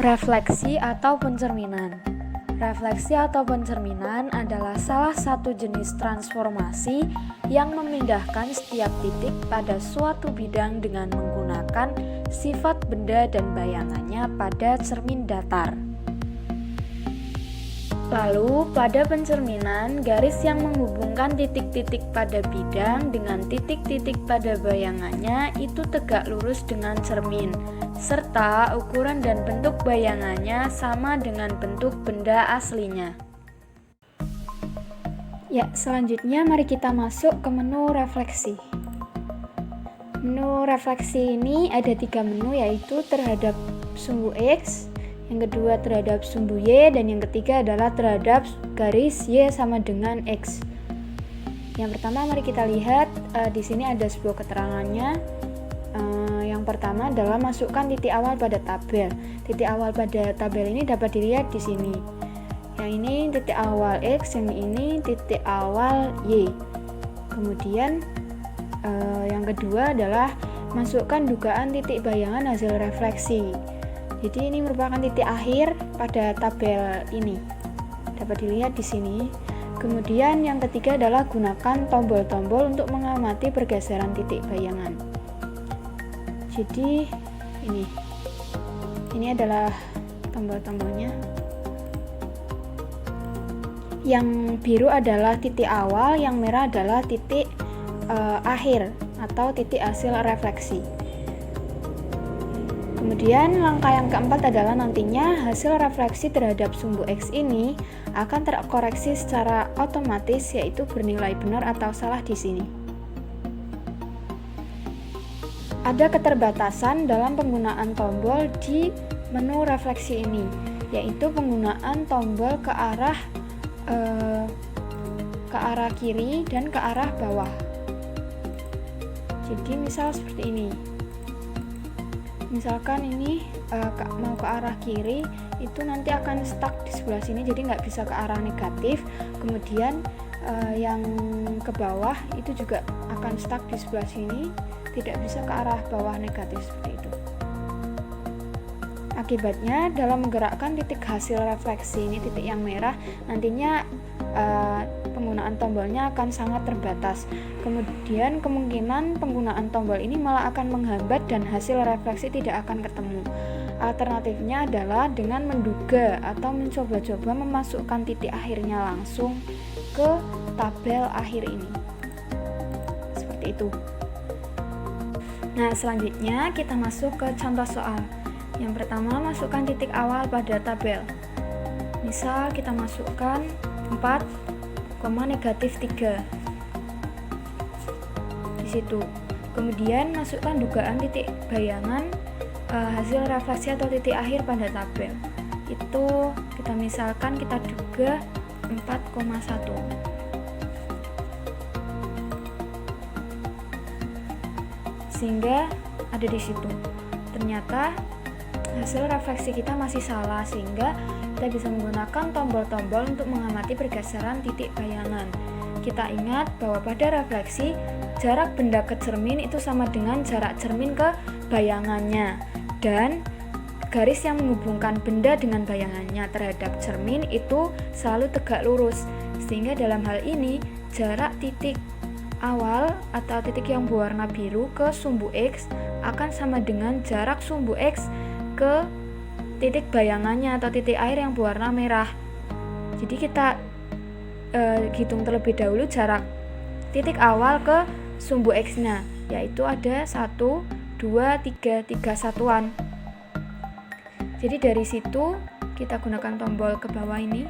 Refleksi atau pencerminan. Refleksi atau pencerminan adalah salah satu jenis transformasi yang memindahkan setiap titik pada suatu bidang dengan menggunakan sifat benda dan bayangannya pada cermin datar. Lalu, pada pencerminan, garis yang menghubungkan titik-titik pada bidang dengan titik-titik pada bayangannya itu tegak lurus dengan cermin, serta ukuran dan bentuk bayangannya sama dengan bentuk benda aslinya. Ya, selanjutnya mari kita masuk ke menu refleksi. Menu refleksi ini ada 3 menu, yaitu terhadap sumbu X, yang kedua terhadap sumbu Y, dan yang ketiga adalah terhadap garis Y sama dengan X. Yang pertama mari kita lihat, di sini ada sebuah keterangannya. Yang pertama adalah masukkan titik awal pada tabel. Titik awal pada tabel ini dapat dilihat di sini. Yang ini titik awal X, yang ini titik awal Y. Kemudian yang kedua adalah masukkan dugaan titik bayangan hasil refleksi. Jadi ini merupakan titik akhir pada tabel ini. Dapat dilihat di sini. Kemudian yang ketiga adalah gunakan tombol-tombol untuk mengamati pergeseran titik bayangan. Jadi ini adalah tombol-tombolnya. Yang biru adalah titik awal, yang merah adalah titik akhir atau titik hasil refleksi. Kemudian langkah yang keempat adalah nantinya hasil refleksi terhadap sumbu X ini akan terkoreksi secara otomatis, yaitu bernilai benar atau salah di sini. Ada keterbatasan dalam penggunaan tombol di menu refleksi ini, yaitu penggunaan tombol ke arah kiri dan ke arah bawah. Jadi misal seperti ini. Misalkan ini mau ke arah kiri, itu nanti akan stuck di sebelah sini, jadi nggak bisa ke arah negatif. Kemudian yang ke bawah itu juga akan stuck di sebelah sini, tidak bisa ke arah bawah negatif seperti itu. Akibatnya dalam menggerakkan titik hasil refleksi ini, titik yang merah, nantinya penggunaan tombolnya akan sangat terbatas. Kemudian kemungkinan penggunaan tombol ini malah akan menghambat dan hasil refleksi tidak akan ketemu. Alternatifnya adalah dengan menduga atau mencoba-coba memasukkan titik akhirnya langsung ke tabel akhir ini. Seperti itu. Nah, selanjutnya kita masuk ke contoh soal. Yang pertama, masukkan titik awal pada tabel. Misal kita masukkan 4, negatif 3 di situ. Kemudian masukkan dugaan titik bayangan hasil refleksi atau titik akhir pada tabel. Itu kita misalkan kita duga 4,1. Sehingga ada di situ. Ternyata hasil refleksi kita masih salah, sehingga kita bisa menggunakan tombol-tombol untuk mengamati pergeseran titik bayangan. Kita ingat bahwa pada refleksi, jarak benda ke cermin itu sama dengan jarak cermin ke bayangannya, dan garis yang menghubungkan benda dengan bayangannya terhadap cermin itu selalu tegak lurus. Sehingga dalam hal ini, jarak titik awal atau titik yang berwarna biru ke sumbu X akan sama dengan jarak sumbu X ke titik bayangannya atau titik akhir yang berwarna merah. Jadi kita hitung terlebih dahulu jarak titik awal ke sumbu X-nya, yaitu ada 1, 2, 3 satuan. Jadi dari situ kita gunakan tombol ke bawah ini.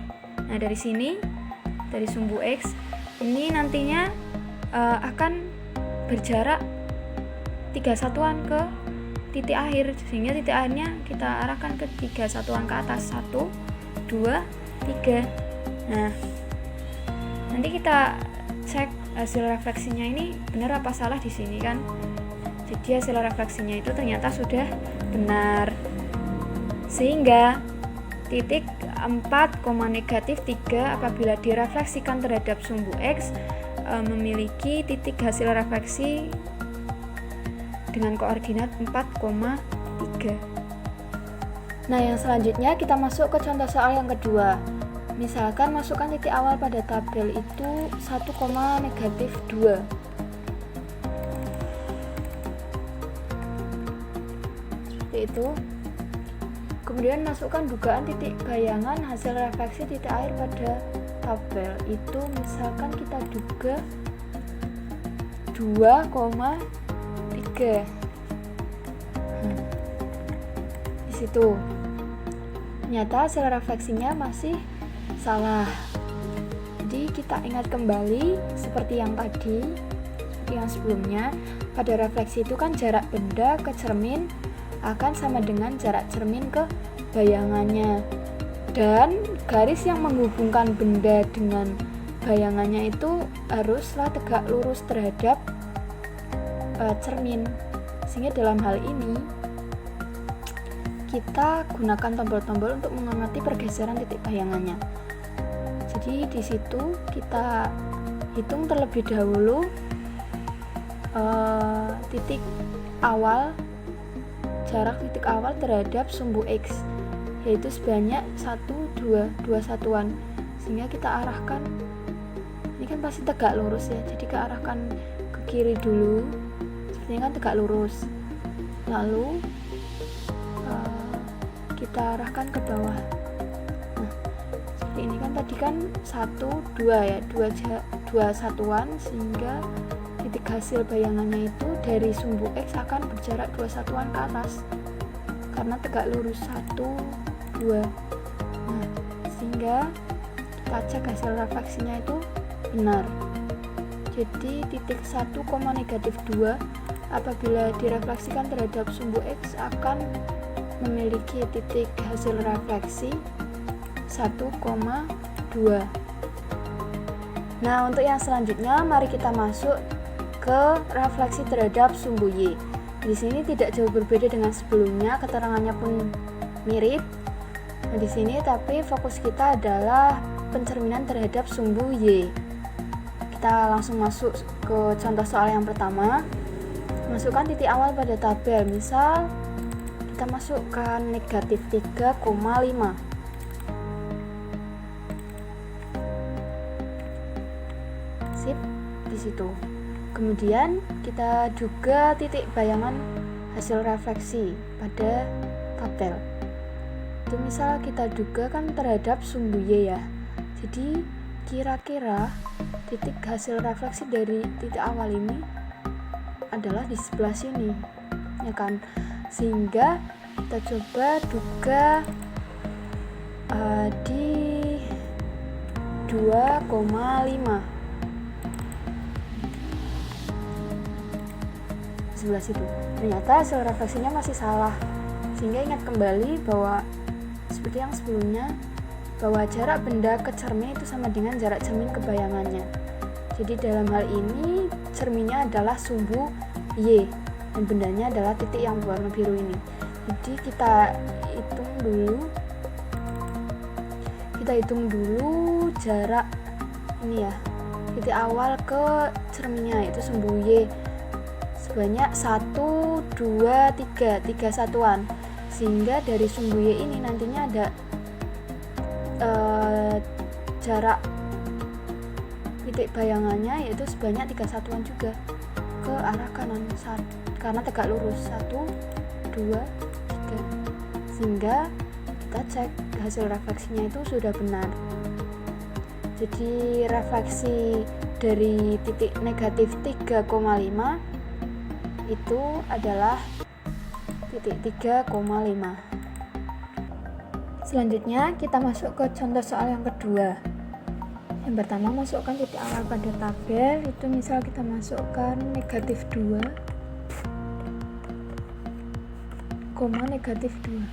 Nah, dari sini, dari sumbu X ini nantinya akan berjarak 3 satuan ke titik akhir, sehingga titik akhirnya kita arahkan ke 3 satuan ke atas, 1, 2, 3. Nah, nanti kita cek hasil refleksinya ini benar apa salah di sini kan. Jadi hasil refleksinya itu ternyata sudah benar, sehingga titik 4, negatif 3 apabila direfleksikan terhadap sumbu X memiliki titik hasil refleksi dengan koordinat 4,3. Nah, yang selanjutnya kita masuk ke contoh soal yang kedua. Misalkan masukkan titik awal pada tabel itu 1,-2. Seperti itu. Kemudian masukkan dugaan titik bayangan hasil refleksi titik air pada tabel. Itu misalkan kita duga 2,3. Di situ. Ternyata hasil refleksinya masih salah. Jadi kita ingat kembali seperti yang tadi, seperti yang sebelumnya, pada refleksi itu kan jarak benda ke cermin akan sama dengan jarak cermin ke bayangannya, dan garis yang menghubungkan benda dengan bayangannya itu haruslah tegak lurus terhadap cermin. Sehingga dalam hal ini kita gunakan tombol-tombol untuk mengamati pergeseran titik bayangannya. Jadi di situ kita hitung terlebih dahulu titik awal, jarak titik awal terhadap sumbu X, yaitu sebanyak 2 satuan. Sehingga kita arahkan, ini kan pasti tegak lurus ya, jadi kita arahkan ke kiri dulu, sepertinya kan tegak lurus, lalu kita arahkan ke bawah. Nah, seperti ini kan tadi kan 2 ya, 2 satuan, sehingga titik hasil bayangannya itu dari sumbu X akan berjarak 2 satuan ke atas karena tegak lurus 1, 2. Nah, sehingga kita cek hasil refleksinya itu benar. Jadi titik 1,-2 apabila direfleksikan terhadap sumbu X akan memiliki titik hasil refleksi 1,2. Nah, untuk yang selanjutnya mari kita masuk ke refleksi terhadap sumbu Y. Di sini tidak jauh berbeda dengan sebelumnya, keterangannya pun mirip. Nah, di sini tapi fokus kita adalah pencerminan terhadap sumbu Y. Kita langsung masuk ke contoh soal yang pertama. Masukkan titik awal pada tabel. Misal kita masukkan -3,5. Sip, di situ. Kemudian kita juga titik bayangan hasil refleksi pada tabel. Itu misal kita duga kan terhadap sumbu Y ya. Jadi kira-kira titik hasil refleksi dari titik awal ini adalah di sebelah sini, ya kan? Sehingga kita coba duga di 2,5 sebelah situ. Ternyata hasil refleksinya masih salah. Sehingga ingat kembali bahwa seperti yang sebelumnya, bahwa jarak benda ke cermin itu sama dengan jarak cermin ke bayangannya. Jadi dalam hal ini cerminnya adalah sumbu Y dan bendanya adalah titik yang berwarna biru ini. Jadi kita hitung dulu jarak ini ya, titik awal ke cerminnya yaitu sumbu Y sebanyak 1, 2, 3 satuan. Sehingga dari sumbu Y ini nantinya ada jarak titik bayangannya yaitu sebanyak 3 satuan juga ke arah kanan karena tegak lurus 1, 2, 3. Sehingga kita cek hasil refleksinya itu sudah benar. Jadi refleksi dari titik -3,5 itu adalah titik 3,5. Selanjutnya kita masuk ke contoh soal yang kedua. Yang pertama, masukkan titik awal pada tabel. Itu misal kita masukkan -2, -2.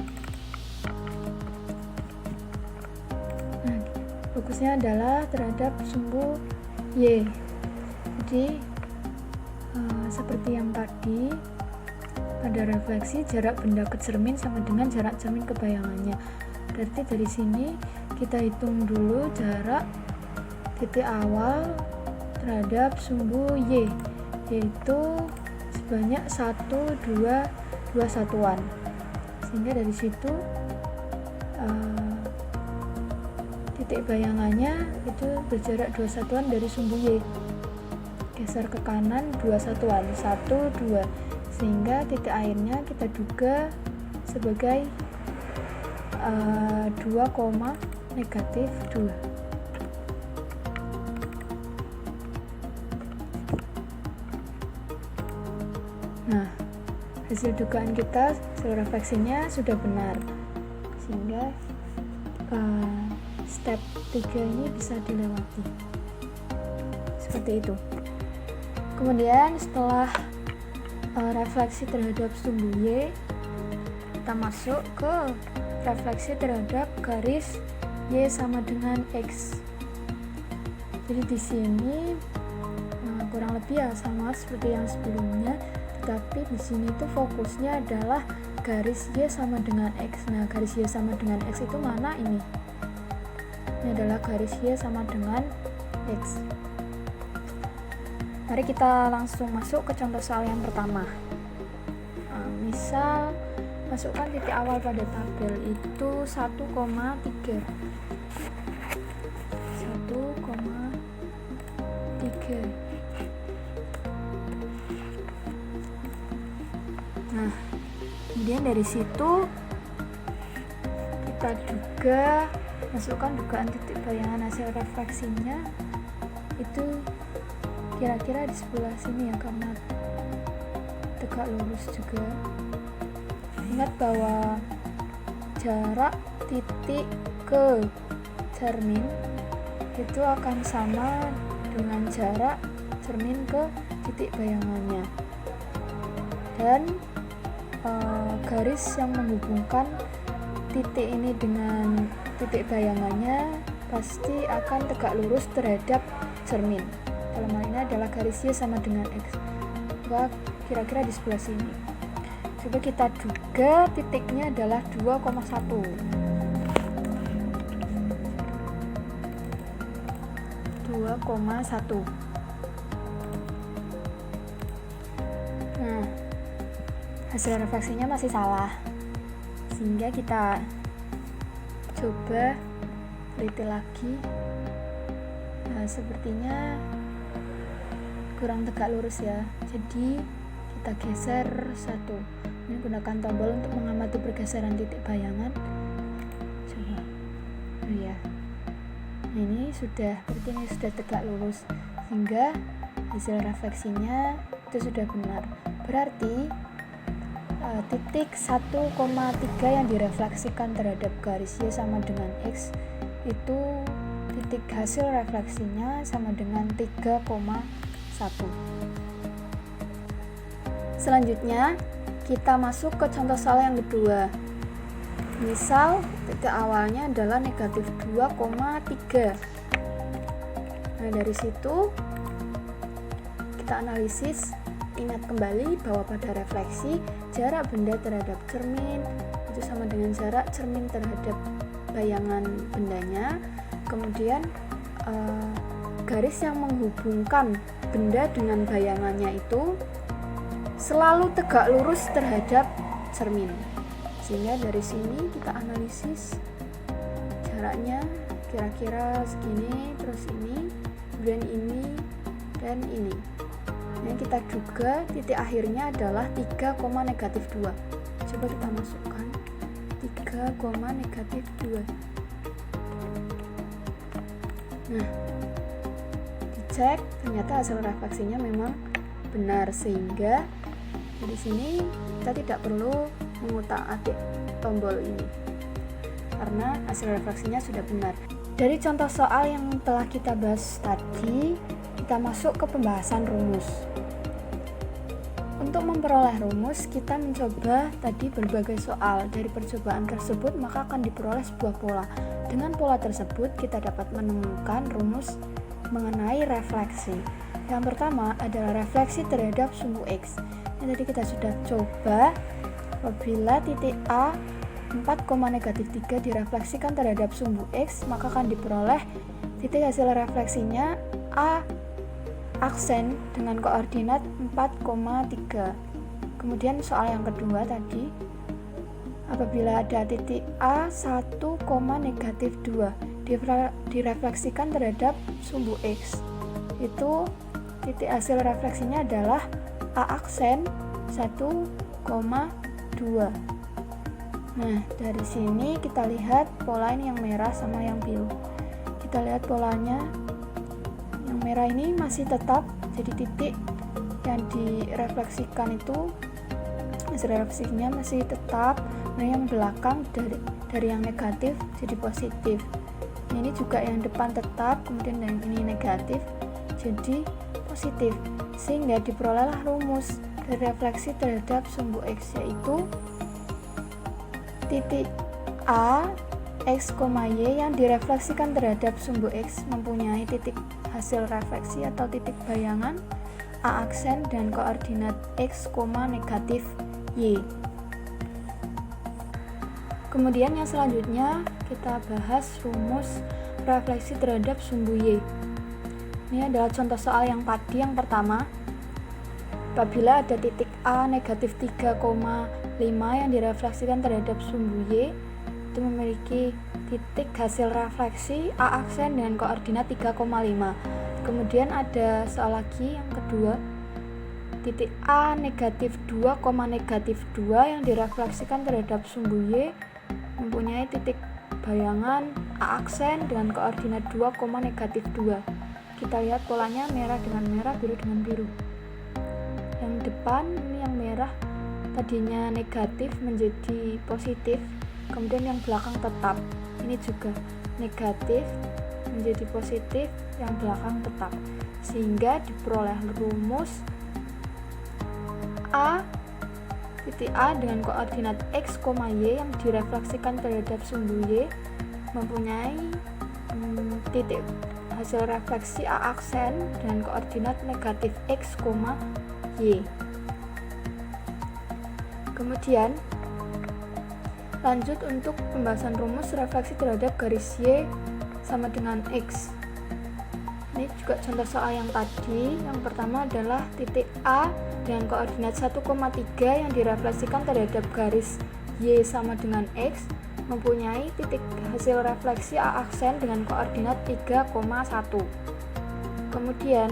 Nah, fokusnya adalah terhadap sumbu Y. Jadi seperti yang tadi, pada refleksi jarak benda ke cermin sama dengan jarak cermin ke bayangannya. Berarti dari sini kita hitung dulu jarak titik awal terhadap sumbu Y, yaitu sebanyak 1, 2 satuan. Sehingga dari situ titik bayangannya itu berjarak 2 satuan dari sumbu Y. Geser ke kanan 2 satuan, 1, 2, sehingga titik akhirnya kita duga sebagai 2, negatif 2. Nah, hasil dugaan kita hasil refleksinya sudah benar, sehingga step 3 ini bisa dilewati seperti itu. Kemudian setelah refleksi terhadap sumbu Y, kita masuk ke refleksi terhadap garis Y sama dengan X. Jadi di sini kurang lebih ya sama seperti yang sebelumnya, tetapi di sini tuh fokusnya adalah garis Y sama dengan X. Nah, garis Y sama dengan X itu mana ini? Ini adalah garis Y sama dengan X. Mari kita langsung masuk ke contoh soal yang pertama. Misal masukkan titik awal pada tabel itu 1,3. Nah, kemudian dari situ kita juga masukkan dugaan titik bayangan hasil refleksinya itu kira-kira di sebelah sini ya, karena tegak lurus juga. Ingat bahwa jarak titik ke cermin itu akan sama dengan jarak cermin ke titik bayangannya, dan garis yang menghubungkan titik ini dengan titik bayangannya pasti akan tegak lurus terhadap cermin. Dalam hal ini adalah garis Y sama dengan X. Maka kira-kira di sebelah sini. Coba kita duga titiknya adalah 2,1. 2,1. Nah, hasil refleksinya masih salah, sehingga kita coba teliti lagi. Nah, sepertinya kurang tegak lurus ya, jadi kita geser 1. Ini gunakan tombol untuk mengamati pergeseran titik bayangan. Coba, ya. Nah, ini sudah, berarti ini sudah tegak lurus, sehingga hasil refleksinya itu sudah benar. Berarti titik 1,3 yang direfleksikan terhadap garis Y sama dengan X itu titik hasil refleksinya sama dengan 3,1. Selanjutnya kita masuk ke contoh soal yang kedua. Misal titik awalnya adalah negatif 2,3. Nah, dari situ kita analisis. Ingat kembali bahwa pada refleksi jarak benda terhadap cermin itu sama dengan jarak cermin terhadap bayangan bendanya. Kemudian garis yang menghubungkan benda dengan bayangannya itu selalu tegak lurus terhadap cermin. Sehingga dari sini kita analisis jaraknya kira-kira segini, terus ini, kemudian ini, dan ini. Yang kita duga titik akhirnya adalah 3, negatif 2. Coba kita masukkan 3, negatif 2. Nah, dicek ternyata hasil refleksinya memang benar, sehingga di sini kita tidak perlu mengutak-atik tombol ini karena hasil refleksinya sudah benar. Dari contoh soal yang telah kita bahas tadi, kita masuk ke pembahasan rumus. Untuk memperoleh rumus, kita mencoba tadi berbagai soal. Dari percobaan tersebut, maka akan diperoleh sebuah pola. Dengan pola tersebut, kita dapat menemukan rumus mengenai refleksi. Yang pertama adalah refleksi terhadap sumbu X. Yang tadi kita sudah coba, apabila titik A 4, negatif 3 direfleksikan terhadap sumbu X, maka akan diperoleh titik hasil refleksinya A aksen dengan koordinat 4,3. Kemudian soal yang kedua tadi, apabila ada titik A 1, negatif 2 direfleksikan terhadap sumbu X. Itu titik hasil refleksinya adalah A aksen 1,2. Nah, dari sini kita lihat pola ini yang merah sama yang biru. Kita lihat polanya. Yang merah ini masih tetap, jadi titik yang direfleksikan itu hasil refleksinya masih tetap. Nah, yang belakang dari yang negatif jadi positif. Nah, ini juga yang depan tetap, kemudian yang ini negatif jadi positif, sehingga diperolehlah rumus dari refleksi terhadap sumbu X, yaitu titik A X, Y yang direfleksikan terhadap sumbu X mempunyai titik hasil refleksi atau titik bayangan A aksen dan koordinat X, negatif Y. Kemudian yang selanjutnya kita bahas rumus refleksi terhadap sumbu Y. Ini adalah contoh soal yang tadi yang pertama. Apabila ada titik A negatif 3,5 yang direfleksikan terhadap sumbu Y, itu memiliki titik hasil refleksi A aksen dengan koordinat 3,5. Kemudian ada soal lagi yang kedua, titik A negatif 2, negatif 2 yang direfleksikan terhadap sumbu Y mempunyai titik bayangan A aksen dengan koordinat 2, negatif 2. Kita lihat polanya merah dengan merah, biru dengan biru. Yang depan ini yang merah tadinya negatif menjadi positif, kemudian yang belakang tetap. Ini juga negatif menjadi positif, yang belakang tetap, sehingga diperoleh rumus A titik A dengan koordinat X, Y yang direfleksikan terhadap sumbu Y mempunyai titik hasil refleksi A aksen dengan koordinat negatif X, Y. Kemudian lanjut untuk pembahasan rumus refleksi terhadap garis Y sama dengan X. Ini juga contoh soal yang tadi. Yang pertama adalah titik A dengan koordinat 1,3 yang direfleksikan terhadap garis Y sama dengan X mempunyai titik hasil refleksi A aksen dengan koordinat 3,1. Kemudian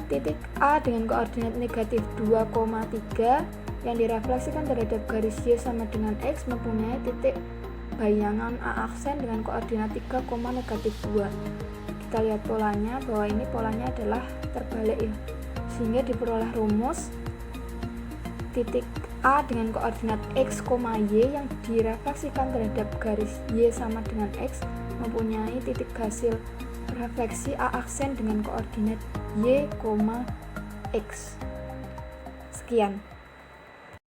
titik A dengan koordinat negatif 2,3 yang direfleksikan terhadap garis Y sama dengan X mempunyai titik bayangan A aksen dengan koordinat 3, negatif 2. Kita lihat polanya, bahwa ini polanya adalah terbalik ya, sehingga diperoleh rumus titik A dengan koordinat X, Y yang direfleksikan terhadap garis Y sama dengan X mempunyai titik hasil refleksi A aksen dengan koordinat Y, X. Sekian.